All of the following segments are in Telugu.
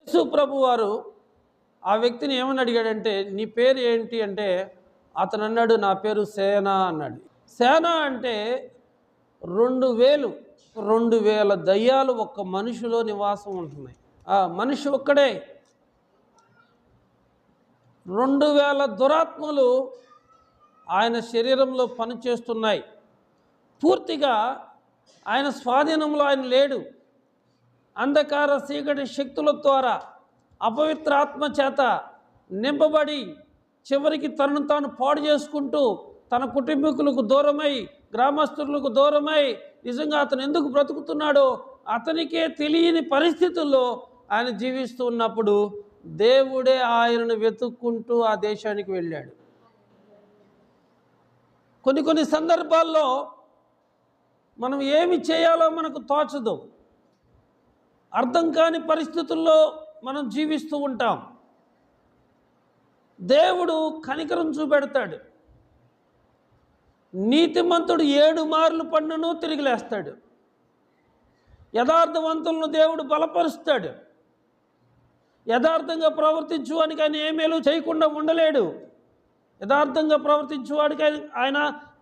యేసు ప్రభు వారు ఆ వ్యక్తిని ఏమని అడిగాడంటే, నీ పేరు ఏంటి అంటే, అతను అన్నాడు, నా పేరు సేన అన్నాడు. సేన అంటే 2000 దయ్యాలు ఒక్క మనిషిలో నివాసం ఉంటున్నాయి. ఆ మనిషి ఒక్కడే 2000 దురాత్మలు ఆయన శరీరంలో పనిచేస్తున్నాయి. పూర్తిగా ఆయన స్వాధీనంలో ఆయన లేడు. అంధకార చీకటి శక్తుల ద్వారా అపవిత్ర ఆత్మ చేత నింపబడి చివరికి తనను తాను పాడు చేసుకుంటూ తన కుటుంబీకులకు దూరమై గ్రామస్తులకు దూరమై నిజంగా అతను ఎందుకు బ్రతుకుతున్నాడో అతనికే తెలియని పరిస్థితుల్లో ఆయన జీవిస్తూ ఉన్నప్పుడు దేవుడే ఆయనను వెతుక్కుంటూ ఆ దేశానికి వెళ్ళాడు. కొన్ని సందర్భాల్లో మనం ఏమి చేయాలో మనకు తోచదు. అర్థం కాని పరిస్థితుల్లో మనం జీవిస్తూ ఉంటాం. దేవుడు కనికరం చూపెడతాడు. నీతిమంతుడు 7 మార్లు పన్నును తిరిగి లేస్తాడు. యథార్థవంతులను దేవుడు బలపరుస్తాడు. యథార్థంగా ప్రవర్తించువానికి ఆయన ఏ మేలు చేయకుండా ఉండలేడు. యథార్థంగా ప్రవర్తించువాడికి ఆయన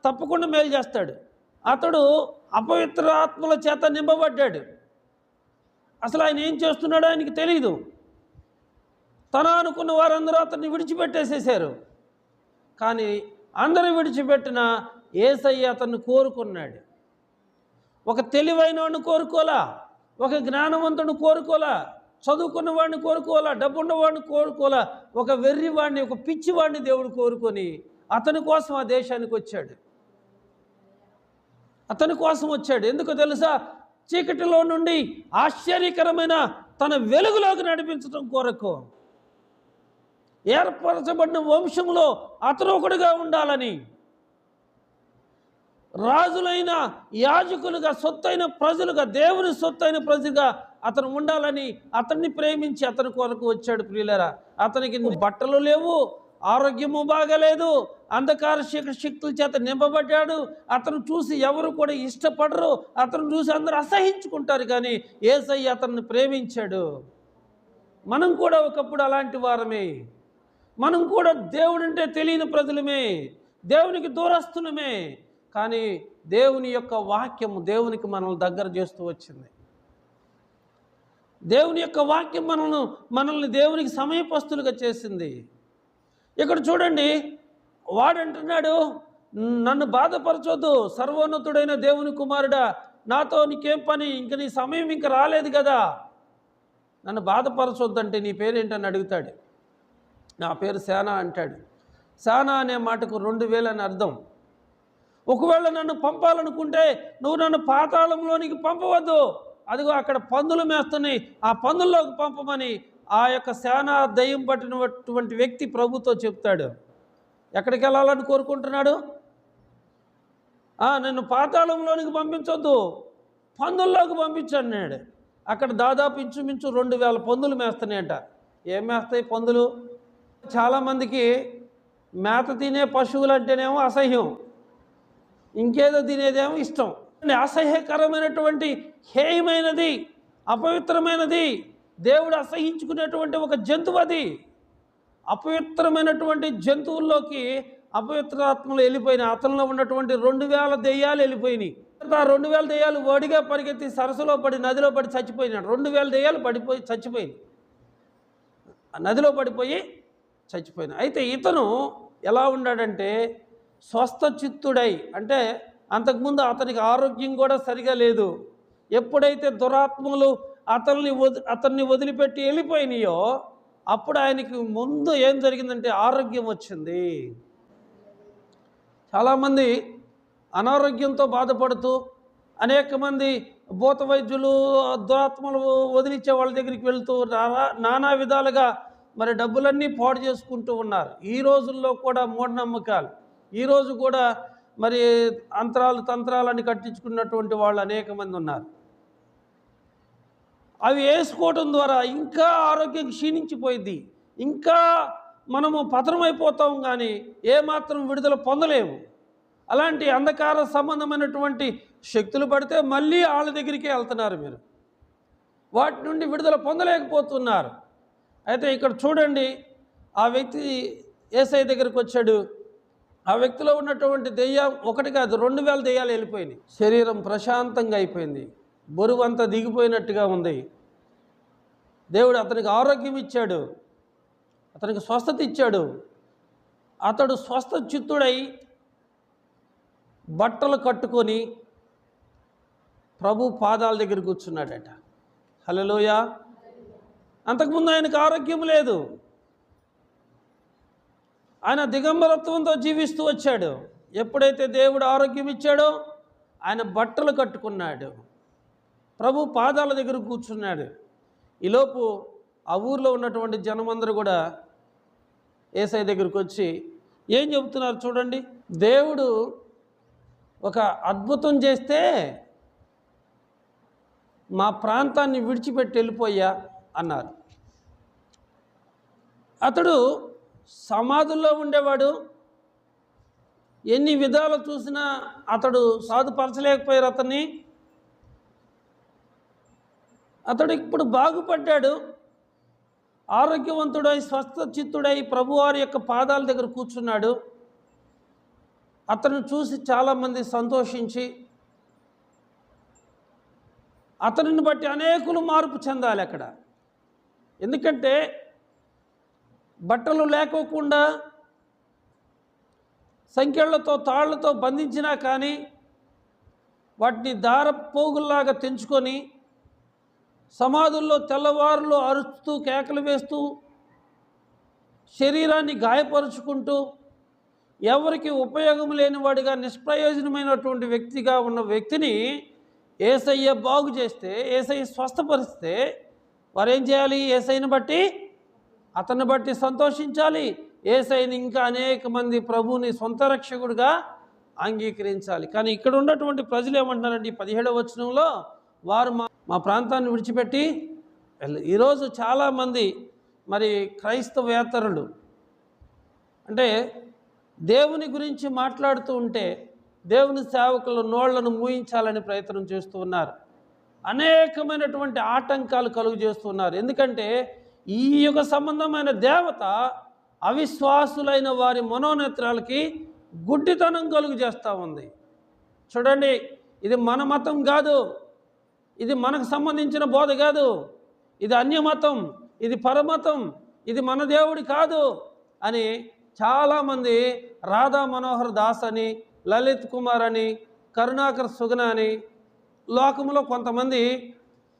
తప్పకుండా మేలు చేస్తాడు. అతడు అపవిత్ర ఆత్మల చేత నింపబడ్డాడు. అసలు ఆయన ఏం చేస్తున్నాడో ఆయనకి తెలియదు. తన అనుకున్న వారందరూ అతన్ని విడిచిపెట్టేసేసారు. కానీ అందరూ విడిచిపెట్టిన యేసయ్య అతన్ని కోరుకున్నాడు. ఒక తెలివైనవాడిని కోరుకోలా, ఒక జ్ఞానవంతుడిని కోరుకోలా, చదువుకున్న వాడిని కోరుకోవాలా, డబ్బున్నవాడిని కోరుకోవాలా, ఒక వెర్రివాడిని, ఒక పిచ్చివాడిని దేవుడు కోరుకొని అతని కోసం ఆ దేశానికి వచ్చాడు. అతని కోసం వచ్చాడు. ఎందుకో తెలుసా? చీకటిలో నుండి ఆశ్చర్యకరమైన తన వెలుగులోకి నడిపించడం కొరకు. ఏర్పరచబడిన వంశంలో అతను ఒకడుగా ఉండాలని, రాజులైన యాజకులుగా, సొత్తైన ప్రజలుగా, దేవుని సొత్తైన ప్రజలుగా అతను ఉండాలని అతన్ని ప్రేమించి అతని కొరకు వచ్చాడు. ప్రియులారా, అతనికి బట్టలు లేవు, ఆరోగ్యము బాగలేదు, అంధకార శక్తుల చేత నింపబడ్డాడు. అతను చూసి ఎవరు కూడా ఇష్టపడరు, అతను చూసి అందరూ అసహించుకుంటారు. కానీ యేసయ్య అతన్ని ప్రేమించాడు. మనం కూడా ఒకప్పుడు అలాంటి వారమే. మనం కూడా దేవుడంటే తెలియని ప్రజలమే, దేవునికి దూరస్తులమే. కానీ దేవుని యొక్క వాక్యము దేవునికి మనల్ని దగ్గర చేస్తూ వచ్చింది. దేవుని యొక్క వాక్యం మనల్ని దేవునికి సమీపస్తులుగా చేసింది. ఇక్కడ చూడండి, వాడంటున్నాడు, నన్ను బాధపరచొద్దు, సర్వోన్నతుడైన దేవుని కుమారుడా, నాతో నీకేం పని, ఇంక నీ సమయం ఇంక రాలేదు కదా, నన్ను బాధపరచొద్దంటే నీ పేరేంటని అడుగుతాడు. నా పేరు సేన అంటాడు. సేన అనే మాటకు 2000 అని అర్థం. ఒకవేళ నన్ను పంపాలనుకుంటే నువ్వు నన్ను పాతాళంలోనికి పంపవద్దు, అదిగో అక్కడ పందులు మేస్తున్నాయి, ఆ పందుల్లోకి పంపమని ఆ యొక్క సేన దయ్యం పట్టినటువంటి వ్యక్తి ప్రభుతో చెప్తాడు. ఎక్కడికి వెళ్ళాలని కోరుకుంటున్నాడు? నన్ను పాతాళంలోనికి పంపించొద్దు, పందుల్లోకి పంపించన్నాడు. అక్కడ దాదాపు ఇంచుమించు 2000 పందులు మేస్తున్నాయంట. ఏం మేస్తాయి పందులు? చాలామందికి మేత తినే పశువులు అంటేనేమో అసహ్యం, ఇంకేదో తినేదేమో ఇష్టం. అసహ్యకరమైనటువంటి, హేయమైనది, అపవిత్రమైనది, దేవుడు అసహించుకునేటువంటి ఒక జంతువు అది. అపవిత్రమైనటువంటి జంతువుల్లోకి అపవిత్రాత్మలు వెళ్ళిపోయినాయి. అతనిలో ఉన్నటువంటి 2000 దెయ్యాలు వెళ్ళిపోయినాయి. ఆ 2000 దెయ్యాలు ఓడిగా పరిగెత్తి సరస్సులో పడి నదిలో పడి చచ్చిపోయినాడు. 2000 దెయ్యాలు పడిపోయి చచ్చిపోయింది, నదిలో పడిపోయి చచ్చిపోయినాయి. అయితే ఇతను ఎలా ఉన్నాడంటే స్వస్థ చిత్తుడై, అంటే అంతకుముందు అతనికి ఆరోగ్యం కూడా సరిగా లేదు. ఎప్పుడైతే దురాత్మలు అతన్ని వదిలిపెట్టి వెళ్ళిపోయినాయో అప్పుడు ఆయనకి ముందు ఏం జరిగిందంటే ఆరోగ్యం వచ్చింది. చాలామంది అనారోగ్యంతో బాధపడుతూ అనేక మంది భూత వైద్యులు, దురాత్మలు వదిలించే వాళ్ళ దగ్గరికి వెళ్తూ నానా విధాలుగా మరి డబ్బులన్నీ పాడు చేసుకుంటూ ఉన్నారు. ఈ రోజుల్లో కూడా మూఢనమ్మకాలు, ఈరోజు కూడా మరి తంత్రాలని కట్టించుకున్నటువంటి వాళ్ళు అనేక మంది ఉన్నారు. అవి వేసుకోవటం ద్వారా ఇంకా ఆరోగ్యం క్షీణించిపోయింది, ఇంకా మనము పతనమైపోతాం, కానీ ఏమాత్రం విడుదల పొందలేము. అలాంటి అంధకార సంబంధమైనటువంటి శక్తులు పడితే మళ్ళీ వాళ్ళ దగ్గరికే వెళ్తున్నారు మీరు, వాటి నుండి విడుదల పొందలేకపోతున్నారు. అయితే ఇక్కడ చూడండి, ఆ వ్యక్తి యేసయ్య దగ్గరికి వచ్చాడు. ఆ వ్యక్తిలో ఉన్నటువంటి దెయ్యం ఒకటి కాదు, 2000 దెయ్యాలు వెళ్ళిపోయినాయి. శరీరం ప్రశాంతంగా అయిపోయింది, బరువు అంతా దిగిపోయినట్టుగా ఉంది. దేవుడు అతనికి ఆరోగ్యం ఇచ్చాడు, అతనికి స్వస్థత ఇచ్చాడు. అతడు స్వస్థ చిత్తుడై బట్టలు కట్టుకొని ప్రభు పాదాల దగ్గర కూర్చున్నాడట. హల్లెలూయా. అంతకుముందు ఆయనకు ఆరోగ్యం లేదు, ఆయన దిగంబరత్వంతో జీవిస్తూ వచ్చాడు. ఎప్పుడైతే దేవుడు ఆరోగ్యం ఇచ్చాడో ఆయన బట్టలు కట్టుకున్నాడు, ప్రభు పాదాల దగ్గర కూర్చున్నాడు. ఈలోపు ఆ ఊర్లో ఉన్నటువంటి జనమందరూ కూడా యేసయ్య దగ్గరికి వచ్చి ఏం చెబుతున్నారు చూడండి. దేవుడు ఒక అద్భుతం చేస్తే మా ప్రాంతాన్ని విడిచిపెట్టి వెళ్ళిపోయా అన్నారు. అతడు సమాధుల్లో ఉండేవాడు, ఎన్ని విధాలు చూసినా అతడు సాధుపరచలేకపోయారు అతన్ని. అతడు ఇప్పుడు బాగుపడ్డాడు, ఆరోగ్యవంతుడై స్వస్థ చిత్తుడై ప్రభువారి యొక్క పాదాల దగ్గర కూర్చున్నాడు. అతను చూసి చాలామంది సంతోషించి అతనిని బట్టి అనేకులు మార్పు చెందాలి అక్కడ. ఎందుకంటే బట్టలు లేకోకుండా సంఖ్యలతో తాళ్లతో బంధించినా కానీ వాటిని దారపోగుల్లాగా తెంచుకొని సమాధుల్లో తెల్లవారులు అరుస్తూ కేకలు వేస్తూ శరీరాన్ని గాయపరుచుకుంటూ ఎవరికి ఉపయోగం లేనివాడిగా నిష్ప్రయోజనమైనటువంటి వ్యక్తిగా ఉన్న వ్యక్తిని యేసయ్య బాగు చేస్తే, యేసయ్య స్వస్థపరిస్తే వారేం చేయాలి? యేసయ్యను బట్టి అతన్ని బట్టి సంతోషించాలి. యేసయ్యని ఇంకా అనేక మంది ప్రభువుని సొంత రక్షకుడిగా అంగీకరించాలి. కానీ ఇక్కడ ఉన్నటువంటి ప్రజలు ఏమంటున్నారంటే 17వ వచనంలో వారు మా ప్రాంతాన్ని విడిచిపెట్టి ఈరోజు చాలామంది మరి క్రైస్తవేతరులు అంటే దేవుని గురించి మాట్లాడుతూ ఉంటే దేవుని సేవకుల నోళ్లను మూయించాలని ప్రయత్నం చేస్తూ ఉన్నారు. అనేకమైనటువంటి ఆటంకాలు కలుగు చేస్తున్నారు. ఎందుకంటే ఈ యుగ సంబంధమైన దేవత అవిశ్వాసులైన వారి మనోనేత్రాలకి గుడ్డితనం కలుగు చేస్తూ ఉంది. చూడండి, ఇది మన మతం కాదు, ఇది మనకు సంబంధించిన బోధ కాదు, ఇది అన్యమతం, ఇది పరమతం, ఇది మన దేవుడి కాదు అని చాలామంది రాధా మనోహర్ దాస్ అని, లలిత్ కుమార్ అని, కరుణాకర్ సుగన అని లోకంలో కొంతమంది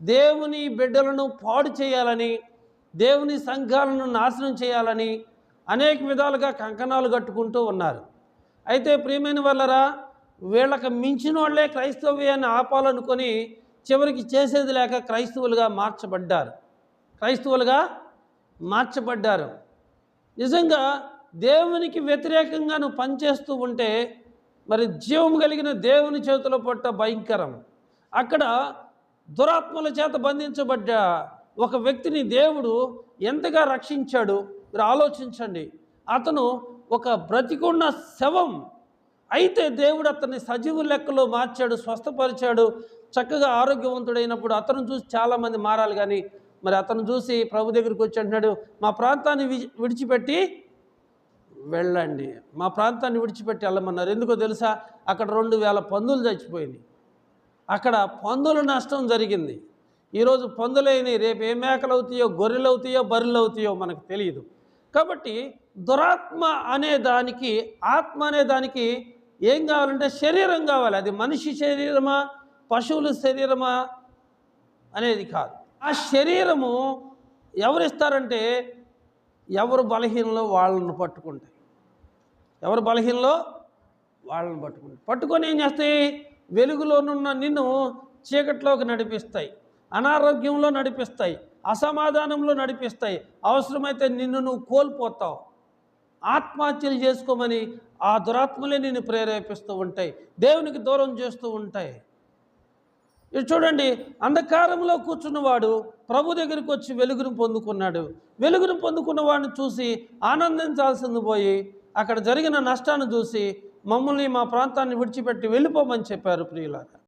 దేవుని బిడ్డలను పాడు చేయాలని, దేవుని సంఘాలను నాశనం చేయాలని అనేక విధాలుగా కంకణాలు కట్టుకుంటూ ఉన్నారు. అయితే ప్రియమైన వాళ్ళరా, వీళ్ళకి మించిన వాళ్ళే క్రైస్తవ్యాన్ని ఆపాలనుకొని చివరికి చేసేది లేక క్రైస్తవులుగా మార్చబడ్డారు. నిజంగా దేవునికి వ్యతిరేకంగా నువ్వు పనిచేస్తూ ఉంటే మరి జీవం కలిగిన దేవుని చేతిలో పట్ట భయంకరం. అక్కడ దురాత్మల చేత బంధించబడ్డ ఒక వ్యక్తిని దేవుడు ఎంతగా రక్షించాడు మీరు ఆలోచించండి. అతను ఒక బ్రతికున్న శవం, అయితే దేవుడు అతన్ని సజీవ లెక్కలో మార్చాడు, స్వస్థపరిచాడు, చక్కగా ఆరోగ్యవంతుడైనప్పుడు అతను చూసి చాలామంది మారాలి. కానీ మరి అతను చూసి ప్రభు దగ్గరికి వచ్చి అంటున్నాడు, మా ప్రాంతాన్ని విడిచిపెట్టి వెళ్ళండి, మా ప్రాంతాన్ని విడిచిపెట్టి వెళ్ళమన్నారు. ఎందుకో తెలుసా? అక్కడ 2000 పందులు చచ్చిపోయింది, అక్కడ పందుల నష్టం జరిగింది. ఈరోజు పందులైనవి, రేపు ఏ మేకలు అవుతాయో, గొర్రెలు అవుతాయో, బర్రెలు అవుతాయో మనకు తెలియదు. కాబట్టి దురాత్మ అనే దానికి, ఆత్మ అనే దానికి ఏం కావాలంటే శరీరం కావాలి. అది మనిషి శరీరమా, పశువుల శరీరమా అనేది కాదు. ఆ శరీరము ఎవరిస్తారంటే ఎవరు బలహీనలో వాళ్ళను పట్టుకుంటాయి, ఎవరు బలహీనలో వాళ్ళని పట్టుకొని ఏం చేస్తాయి? వెలుగులోనున్న నిన్ను చీకట్లోకి నడిపిస్తాయి, అనారోగ్యంలో నడిపిస్తాయి, అసమాధానంలో నడిపిస్తాయి. అవసరమైతే నిన్ను నువ్వు కోల్పోతావు, ఆత్మహత్యలు చేసుకోమని ఆ దురాత్మలే నిన్ను ప్రేరేపిస్తూ ఉంటాయి, దేవునికి దూరం చేస్తూ ఉంటాయి. ఇది చూడండి, అంధకారంలో కూర్చున్నవాడు ప్రభు దగ్గరికి వచ్చి వెలుగును పొందుకున్నాడు. వెలుగును పొందుకున్న వాడిని చూసి ఆనందించాల్సింది పోయి అక్కడ జరిగిన నష్టాన్ని చూసి మమ్మల్ని, మా ప్రాంతాన్ని విడిచిపెట్టి వెళ్ళిపోమని చెప్పారు ప్రియులారా.